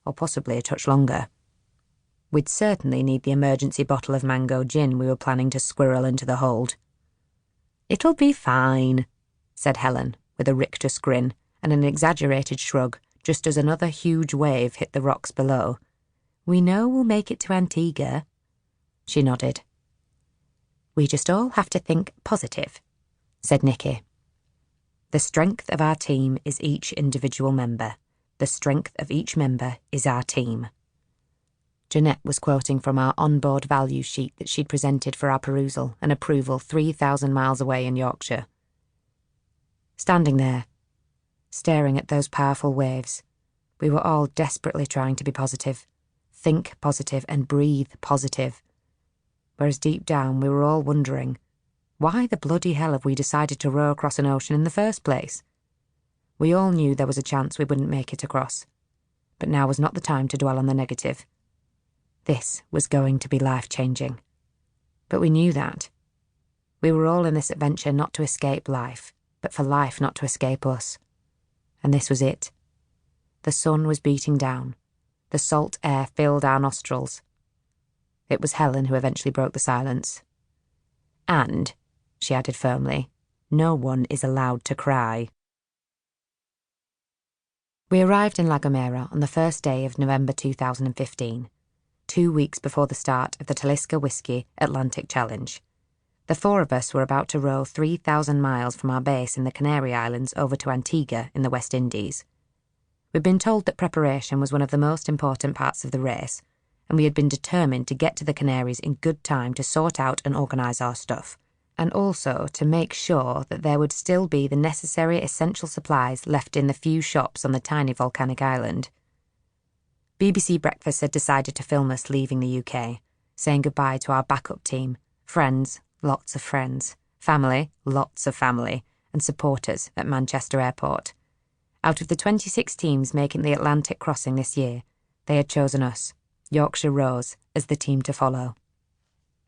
or possibly a touch longer. We'd certainly need the emergency bottle of mango gin we were planning to squirrel into the hold. "It'll be fine," said Helen, with a rictus grin and an exaggerated shrug, just as another huge wave hit the rocks below. "We know we'll make it to Antigua." She nodded. "We just all have to think positive," said Niki. "The strength of our team is each individual member. The strength of each member is our team." Janette was quoting from our onboard value sheet that she'd presented for our perusal and approval 3,000 miles away in Yorkshire. Standing there, staring at those powerful waves, we were all desperately trying to be positive, think positive and breathe positive, whereas deep down we were all wondering, why the bloody hell have we decided to row across an ocean in the first place? We all knew there was a chance we wouldn't make it across, but now was not the time to dwell on the negative. This was going to be life-changing. But we knew that. We were all in this adventure not to escape life, but for life not to escape us. And this was it. The sun was beating down. The salt air filled our nostrils. It was Helen who eventually broke the silence. "And," she added firmly, "no one is allowed to cry." We arrived in La Gomera on the first day of November 2015. 2 weeks before the start of the Talisker Whiskey Atlantic Challenge. The four of us were about to row 3,000 miles from our base in the Canary Islands over to Antigua in the West Indies. We'd been told that preparation was one of the most important parts of the race, and we had been determined to get to the Canaries in good time to sort out and organise our stuff, and also to make sure that there would still be the necessary essential supplies left in the few shops on the tiny volcanic island. BBC Breakfast had decided to film us leaving the UK, saying goodbye to our backup team, friends, lots of friends, family, lots of family, and supporters at Manchester Airport. Out of the 26 teams making the Atlantic crossing this year, they had chosen us, Yorkshire Rose, as the team to follow.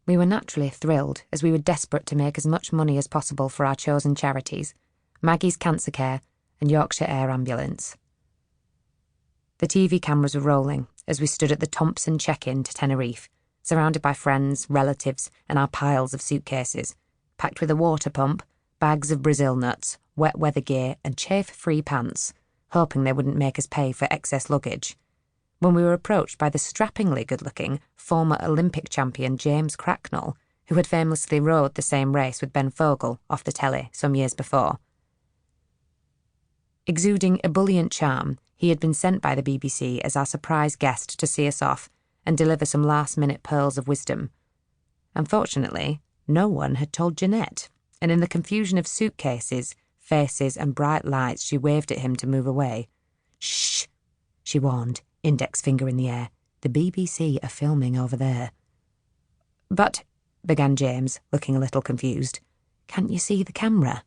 We were naturally thrilled, as we were desperate to make as much money as possible for our chosen charities, Maggie's Cancer Care and Yorkshire Air Ambulance. The TV cameras were rolling as we stood at the Thompson check-in to Tenerife, surrounded by friends, relatives, and our piles of suitcases, packed with a water pump, bags of Brazil nuts, wet weather gear, and chafe-free pants, hoping they wouldn't make us pay for excess luggage, when we were approached by the strappingly good-looking former Olympic champion James Cracknell, who had famously rowed the same race with Ben Fogle off the telly some years before. Exuding ebullient charm, he had been sent by the BBC as our surprise guest to see us off and deliver some last-minute pearls of wisdom. Unfortunately, no one had told Janette, and in the confusion of suitcases, faces, and bright lights, she waved at him to move away. "Shh," she warned, index finger in the air. "The BBC are filming over there." "But," began James, looking a little confused, "can't you see the camera?"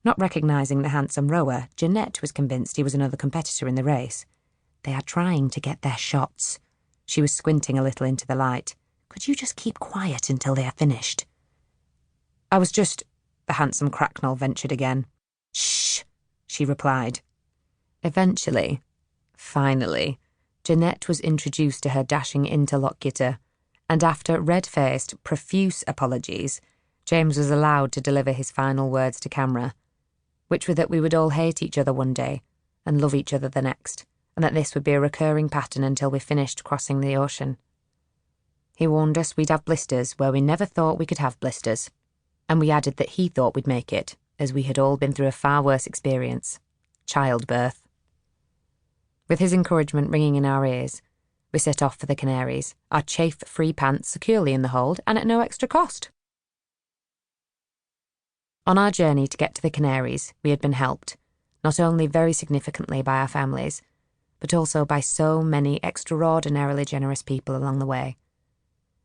Not recognising the handsome rower, Janette was convinced he was another competitor in the race. "They are trying to get their shots." She was squinting a little into the light. "Could you just keep quiet until they are finished?" "I was just—" the handsome Cracknell ventured again. "Shh," she replied. Eventually, finally, Janette was introduced to her dashing interlocutor, and after red-faced, profuse apologies, James was allowed to deliver his final words to camera, which were that we would all hate each other one day and love each other the next, and that this would be a recurring pattern until we finished crossing the ocean. He warned us we'd have blisters where we never thought we could have blisters, and we added that he thought we'd make it, as we had all been through a far worse experience, childbirth. With his encouragement ringing in our ears, we set off for the Canaries, our chafe-free pants securely in the hold and at no extra cost. On our journey to get to the Canaries, we had been helped, not only very significantly by our families, but also by so many extraordinarily generous people along the way.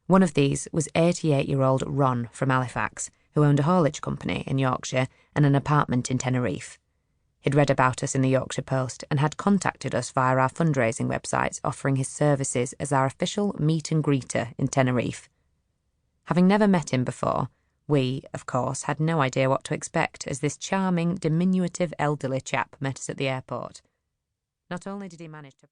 One of these was 88-year-old Ron from Halifax, who owned a haulage company in Yorkshire and an apartment in Tenerife. He'd read about us in the Yorkshire Post and had contacted us via our fundraising website, offering his services as our official meet-and-greeter in Tenerife. Having never met him before, we, of course, had no idea what to expect as this charming, diminutive elderly chap met us at the airport. Not only did he manage to